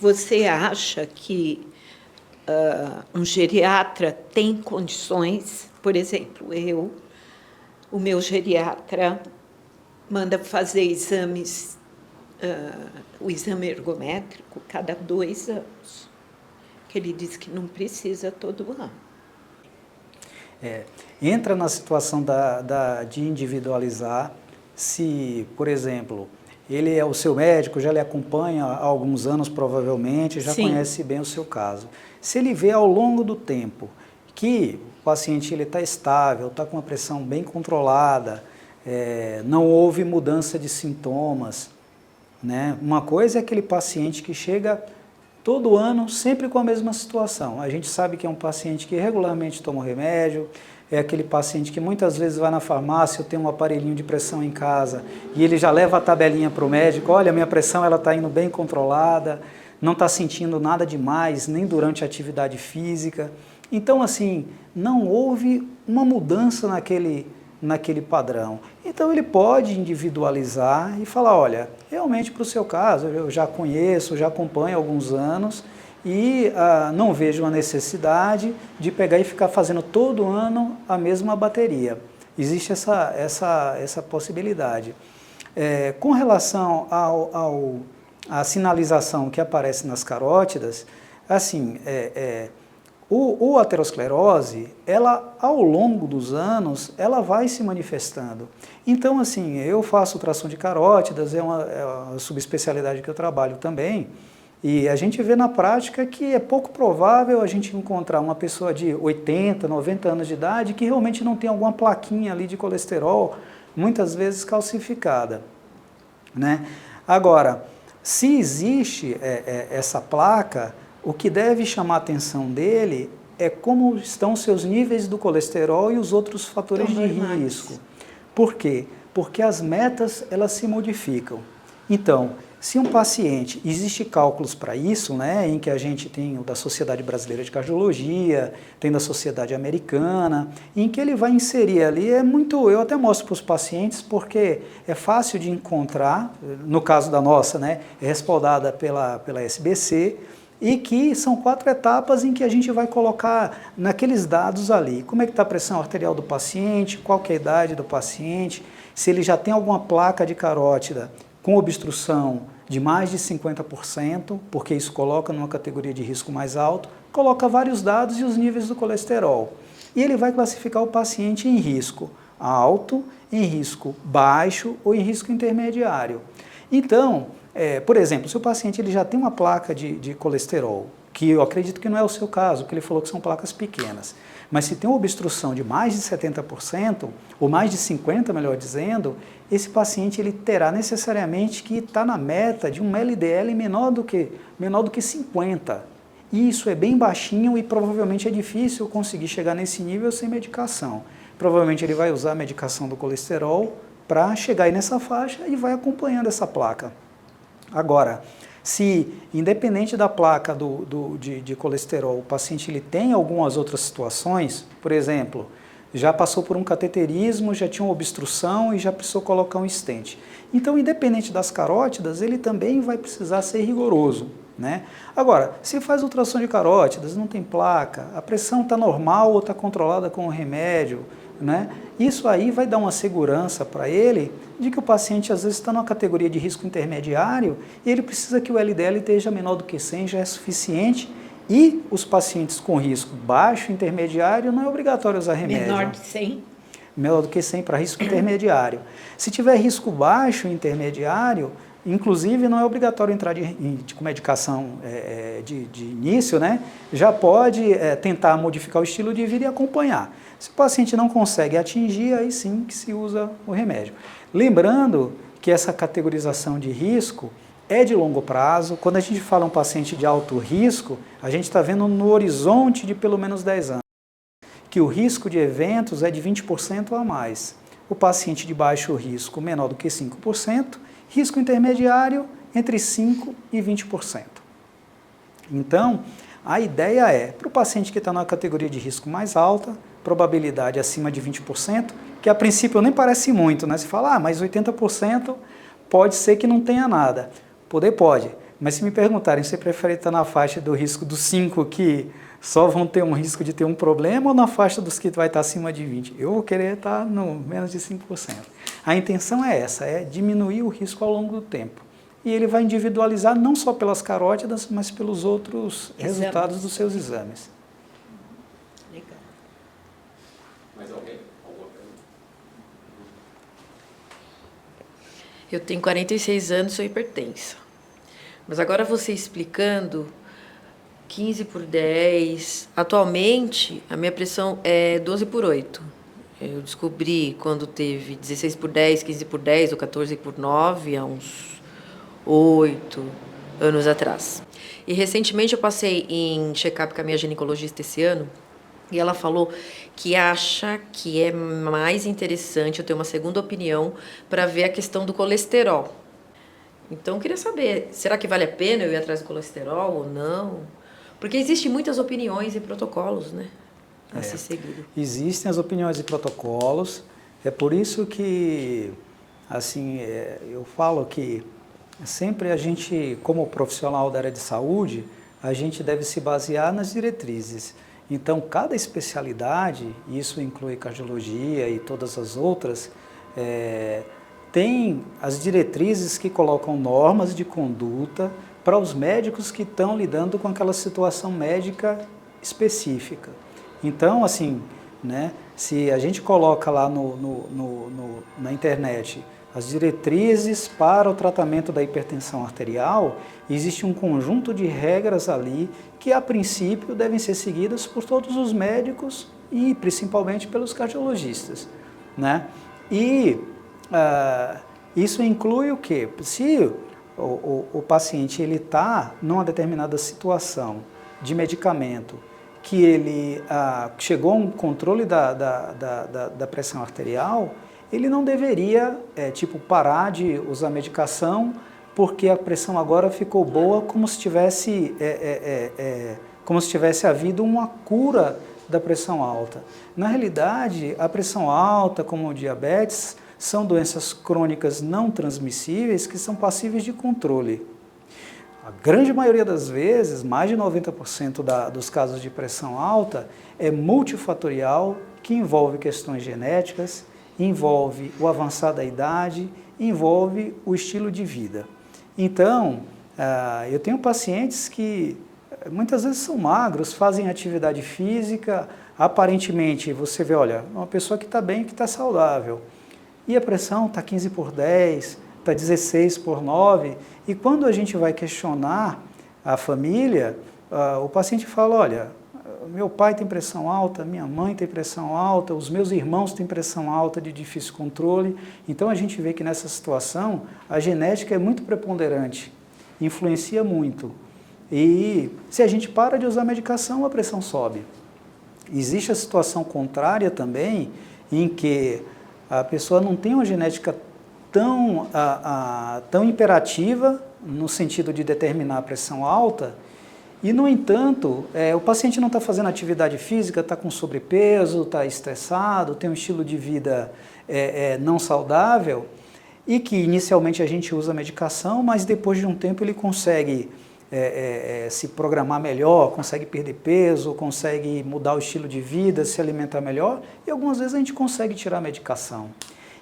você acha que um geriatra tem condições, por exemplo, o meu geriatra manda fazer exames, o exame ergométrico cada 2 anos, que ele diz que não precisa todo ano. Entra na situação de individualizar. Se, por exemplo, ele é o seu médico, já lhe acompanha há alguns anos provavelmente, já Sim. conhece bem o seu caso. Se ele vê ao longo do tempo que o paciente está estável, está com a pressão bem controlada, não houve mudança de sintomas, né? Uma coisa é aquele paciente que chega todo ano, sempre com a mesma situação. A gente sabe que é um paciente que regularmente toma remédio, é aquele paciente que muitas vezes vai na farmácia, eu tenho um aparelhinho de pressão em casa, e ele já leva a tabelinha para o médico, olha, minha pressão está indo bem controlada, não está sentindo nada demais, nem durante a atividade física. Então, assim, não houve uma mudança naquele padrão. Então ele pode individualizar e falar, olha, realmente para o seu caso, eu já conheço, já acompanho há alguns anos e não vejo uma necessidade de pegar e ficar fazendo todo ano a mesma bateria. Existe essa possibilidade. Com relação à sinalização que aparece nas carótidas, assim, a aterosclerose, ela, ao longo dos anos, ela vai se manifestando. Então, assim, eu faço tração de carótidas, é uma subespecialidade que eu trabalho também, e a gente vê na prática que é pouco provável a gente encontrar uma pessoa de 80, 90 anos de idade que realmente não tem alguma plaquinha ali de colesterol, muitas vezes calcificada, né? Agora, se existe essa placa, o que deve chamar a atenção dele é como estão seus níveis do colesterol e os outros fatores de risco. Por quê? Porque as metas, elas se modificam. Então, se um paciente, existe cálculos para isso, né, em que a gente tem o da Sociedade Brasileira de Cardiologia, tem da Sociedade Americana, em que ele vai inserir ali, eu até mostro para os pacientes, porque é fácil de encontrar, no caso da nossa, né, é respaldada pela SBC, e que são 4 etapas em que a gente vai colocar naqueles dados ali. Como é que está a pressão arterial do paciente, qual que é a idade do paciente, se ele já tem alguma placa de carótida com obstrução de mais de 50%, porque isso coloca numa categoria de risco mais alto, coloca vários dados e os níveis do colesterol. E ele vai classificar o paciente em risco alto, em risco baixo ou em risco intermediário. Então, por exemplo, se o paciente ele já tem uma placa de colesterol, que eu acredito que não é o seu caso, porque ele falou que são placas pequenas, mas se tem uma obstrução de mais de 70%, ou mais de 50%, melhor dizendo, esse paciente ele terá necessariamente que estar na meta de um LDL menor do que 50. E isso é bem baixinho e provavelmente é difícil conseguir chegar nesse nível sem medicação. Provavelmente ele vai usar a medicação do colesterol para chegar aí nessa faixa e vai acompanhando essa placa. Agora, se independente da placa de colesterol, o paciente ele tem algumas outras situações, por exemplo, já passou por um cateterismo, já tinha uma obstrução e já precisou colocar um stent. Então, independente das carótidas, ele também vai precisar ser rigoroso, né? Agora, se faz ultrassom de carótidas, não tem placa, a pressão está normal ou está controlada com o remédio, né? Isso aí vai dar uma segurança para ele de que o paciente às vezes está numa categoria de risco intermediário e ele precisa que o LDL esteja menor do que 100, já é suficiente. E os pacientes com risco baixo, intermediário, não é obrigatório usar remédio. Menor de 100? Menor do que 100 para risco intermediário. Se tiver risco baixo, intermediário, inclusive não é obrigatório entrar com medicação de início, né? Já pode tentar modificar o estilo de vida e acompanhar. Se o paciente não consegue atingir, aí sim que se usa o remédio. Lembrando que essa categorização de risco é de longo prazo. Quando a gente fala um paciente de alto risco, a gente está vendo no horizonte de pelo menos 10 anos, que o risco de eventos é de 20% a mais. O paciente de baixo risco, menor do que 5%, risco intermediário, entre 5% e 20%. Então, a ideia é, para o paciente que está na categoria de risco mais alta, probabilidade acima de 20%, que a princípio nem parece muito, né? Você fala, mas 80% pode ser que não tenha nada. Pode, mas se me perguntarem, você prefere estar na faixa do risco dos 5 que só vão ter um risco de ter um problema ou na faixa dos que vai estar acima de 20%? Eu vou querer estar no menos de 5%. A intenção é essa, é diminuir o risco ao longo do tempo. E ele vai individualizar não só pelas carótidas, mas pelos outros resultados dos seus exames. Legal. Mais alguém? Alguma pergunta? Eu tenho 46 anos, sou hipertensa. Mas agora você explicando, 15/10, atualmente a minha pressão é 12/8. Eu descobri quando teve 16/10, 15/10 ou 14/9, há uns 8 anos atrás. E recentemente eu passei em check-up com a minha ginecologista esse ano, e ela falou que acha que é mais interessante eu ter uma segunda opinião para ver a questão do colesterol. Então, eu queria saber, será que vale a pena eu ir atrás do colesterol ou não? Porque existem muitas opiniões e protocolos, né, a ser seguido. Existem as opiniões e protocolos, é por isso que, assim, eu falo que sempre a gente, como profissional da área de saúde, a gente deve se basear nas diretrizes. Então, cada especialidade, isso inclui cardiologia e todas as outras, tem as diretrizes que colocam normas de conduta para os médicos que estão lidando com aquela situação médica específica. Então, assim, né, se a gente coloca lá na internet as diretrizes para o tratamento da hipertensão arterial, existe um conjunto de regras ali que, a princípio, devem ser seguidas por todos os médicos e, principalmente, pelos cardiologistas, né? E isso inclui o quê? Se o paciente está numa determinada situação de medicamento que ele chegou a um controle da pressão arterial, ele não deveria, parar de usar medicação porque a pressão agora ficou boa, como se tivesse havido uma cura da pressão alta. Na realidade, a pressão alta, como o diabetes, são doenças crônicas não transmissíveis que são passíveis de controle. A grande maioria das vezes, mais de 90% dos casos de pressão alta, é multifatorial, que envolve questões genéticas, envolve o avançar da idade, envolve o estilo de vida. Então, eu tenho pacientes que muitas vezes são magros, fazem atividade física, aparentemente você vê, olha, uma pessoa que está bem, que está saudável, e a pressão está 15/10, está 16/9, e quando a gente vai questionar a família, o paciente fala, olha, meu pai tem pressão alta, minha mãe tem pressão alta, os meus irmãos têm pressão alta de difícil controle. Então a gente vê que nessa situação a genética é muito preponderante, influencia muito. E se a gente para de usar medicação, a pressão sobe. Existe a situação contrária também, em que a pessoa não tem uma genética tão imperativa, no sentido de determinar a pressão alta, e, no entanto, o paciente não está fazendo atividade física, está com sobrepeso, está estressado, tem um estilo de vida não saudável, e que inicialmente a gente usa medicação, mas depois de um tempo ele consegue se programar melhor, consegue perder peso, consegue mudar o estilo de vida, se alimentar melhor, e algumas vezes a gente consegue tirar a medicação.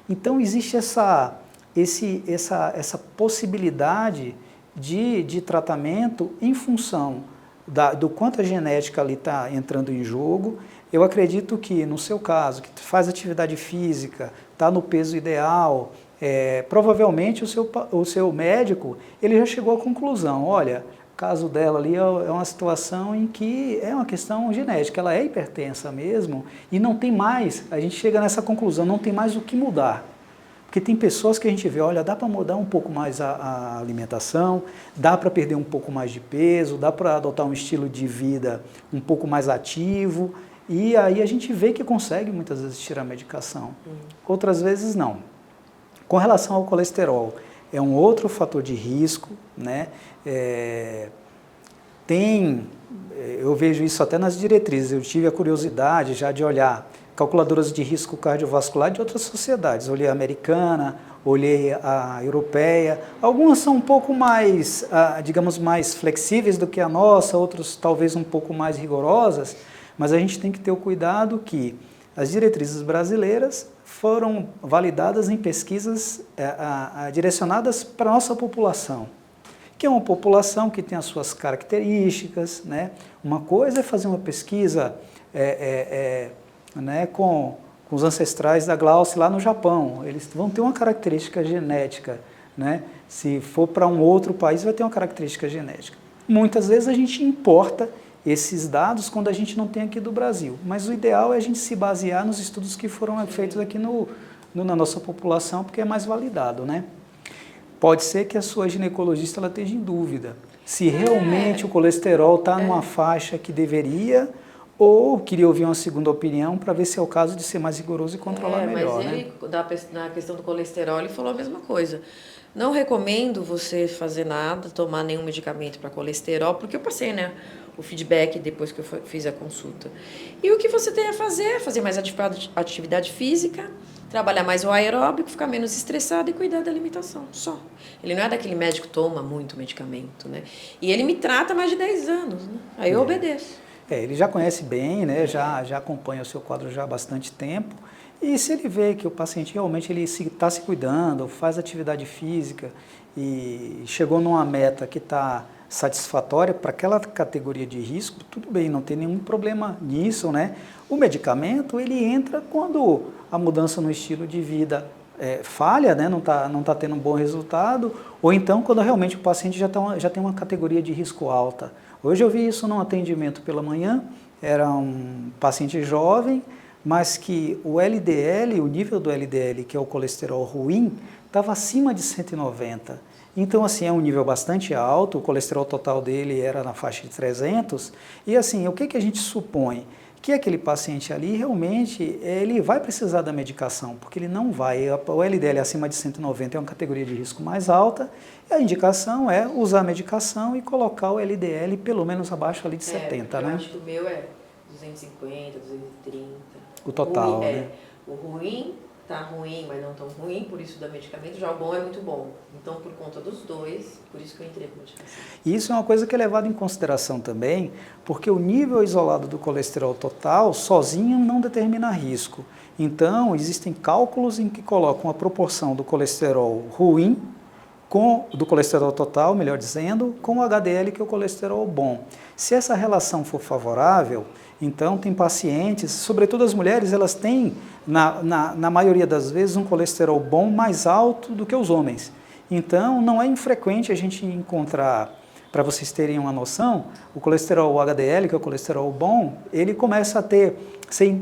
Então existe essa possibilidade de tratamento em função do quanto a genética ali está entrando em jogo. Eu acredito que, no seu caso, que faz atividade física, está no peso ideal, provavelmente o seu médico ele já chegou à conclusão, olha, o caso dela ali é uma situação em que é uma questão genética, ela é hipertensa mesmo, e não tem mais, a gente chega nessa conclusão, não tem mais o que mudar. Porque tem pessoas que a gente vê, olha, dá para mudar um pouco mais a alimentação, dá para perder um pouco mais de peso, dá para adotar um estilo de vida um pouco mais ativo, e aí a gente vê que consegue muitas vezes tirar a medicação. Outras vezes não. Com relação ao colesterol, é um outro fator de risco, né? Eu vejo isso até nas diretrizes, eu tive a curiosidade já de olhar calculadoras de risco cardiovascular de outras sociedades. Olhei a americana, olhei a europeia. Algumas são um pouco mais, digamos, mais flexíveis do que a nossa, outras talvez um pouco mais rigorosas, mas a gente tem que ter o cuidado que as diretrizes brasileiras foram validadas em pesquisas direcionadas para a nossa população, que é uma população que tem as suas características, né? Uma coisa é fazer uma pesquisa com os ancestrais da Glauce lá no Japão, eles vão ter uma característica genética, né? Se for para um outro país vai ter uma característica genética. Muitas vezes a gente importa esses dados quando a gente não tem aqui do Brasil, mas o ideal é a gente se basear nos estudos que foram feitos aqui na nossa população, porque é mais validado, né? Pode ser que a sua ginecologista ela esteja em dúvida se realmente o colesterol está numa faixa que deveria, ou queria ouvir uma segunda opinião para ver se é o caso de ser mais rigoroso e controlar melhor. Mas ele, na questão do colesterol, ele falou a mesma coisa. Não recomendo você fazer nada, tomar nenhum medicamento para colesterol, porque eu passei, né, o feedback depois que eu fiz a consulta. E o que você tem a fazer é fazer mais atividade física, trabalhar mais o aeróbico, ficar menos estressado e cuidar da alimentação, só. Ele não é daquele médico que toma muito medicamento, né? E ele me trata há mais de 10 anos, né? Aí eu obedeço. Ele já conhece bem, né? já acompanha o seu quadro já há bastante tempo, e se ele vê que o paciente realmente está se cuidando, faz atividade física e chegou numa meta que está satisfatória para aquela categoria de risco, tudo bem, não tem nenhum problema nisso, né? O medicamento, ele entra quando a mudança no estilo de vida falha, né? Não tá tendo um bom resultado, ou então quando realmente o paciente já tem uma categoria de risco alta. Hoje eu vi isso num atendimento pela manhã, era um paciente jovem, mas que o LDL, o nível do LDL, que é o colesterol ruim, estava acima de 190. Então, assim, é um nível bastante alto, o colesterol total dele era na faixa de 300, e assim, o que a gente supõe? Que aquele paciente ali, realmente, ele vai precisar da medicação, porque ele não vai, o LDL acima de 190 é uma categoria de risco mais alta, e a indicação é usar a medicação e colocar o LDL pelo menos abaixo ali de 70, né? Eu acho que o meu é 250, 230. O total, né? O ruim tá ruim, mas não tão ruim, por isso dá medicamento, já o bom é muito bom. Então, por conta dos dois, por isso que eu entrei com medicação. E isso é uma coisa que é levada em consideração também, porque o nível isolado do colesterol total, sozinho, não determina risco. Então, existem cálculos em que colocam a proporção do colesterol ruim do colesterol total, melhor dizendo, com o HDL, que é o colesterol bom. Se essa relação for favorável, então tem pacientes, sobretudo as mulheres, elas têm, na maioria das vezes, um colesterol bom mais alto do que os homens. Então, não é infrequente a gente encontrar, para vocês terem uma noção, o colesterol HDL, que é o colesterol bom, ele começa a ser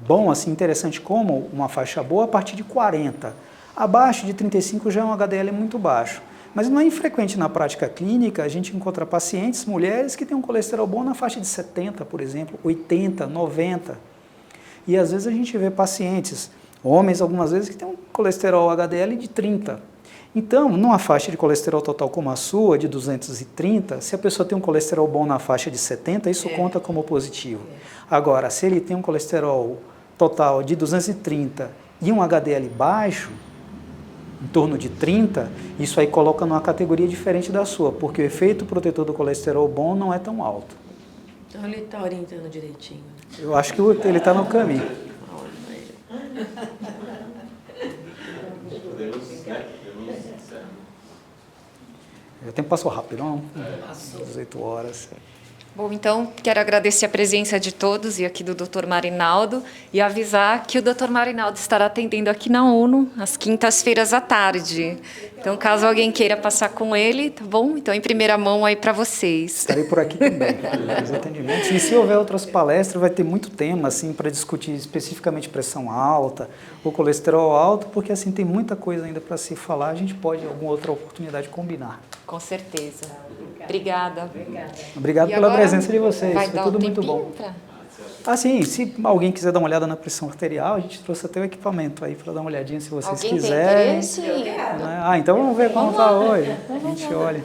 bom, assim, interessante como uma faixa boa a partir de 40. Abaixo de 35 já é um HDL muito baixo. Mas não é infrequente na prática clínica a gente encontrar pacientes, mulheres, que têm um colesterol bom na faixa de 70, por exemplo, 80, 90. E às vezes a gente vê pacientes, homens algumas vezes, que têm um colesterol HDL de 30. Então, numa faixa de colesterol total como a sua, de 230, se a pessoa tem um colesterol bom na faixa de 70, isso conta como positivo. Agora, se ele tem um colesterol total de 230 e um HDL baixo, em torno de 30, isso aí coloca numa categoria diferente da sua, porque o efeito protetor do colesterol bom não é tão alto. Então ele está orientando direitinho. Eu acho que ele está no caminho. O tempo passou rápido, não? Passou. 18 horas. Bom, então, quero agradecer a presença de todos e aqui do Dr. Marinaldo e avisar que o Dr. Marinaldo estará atendendo aqui na UNO às quintas-feiras à tarde. Então, caso alguém queira passar com ele, tá bom? Então, em primeira mão aí para vocês. Estarei por aqui também, nos atendimentos. E se houver outras palestras, vai ter muito tema, assim, para discutir especificamente pressão alta, ou colesterol alto, porque, assim, tem muita coisa ainda para se falar. A gente pode, em alguma outra oportunidade, combinar. Com certeza. Obrigada. Obrigado E pela agora presença de vocês. vai Foi dar tudo um muito tempinho bom. pra- Ah, sim, se alguém quiser dar uma olhada na pressão arterial, a gente trouxe até o equipamento aí para dar uma olhadinha se vocês Alguém tem quiserem. interesse? Né? Ah, então vamos ver como está hoje. A gente olha.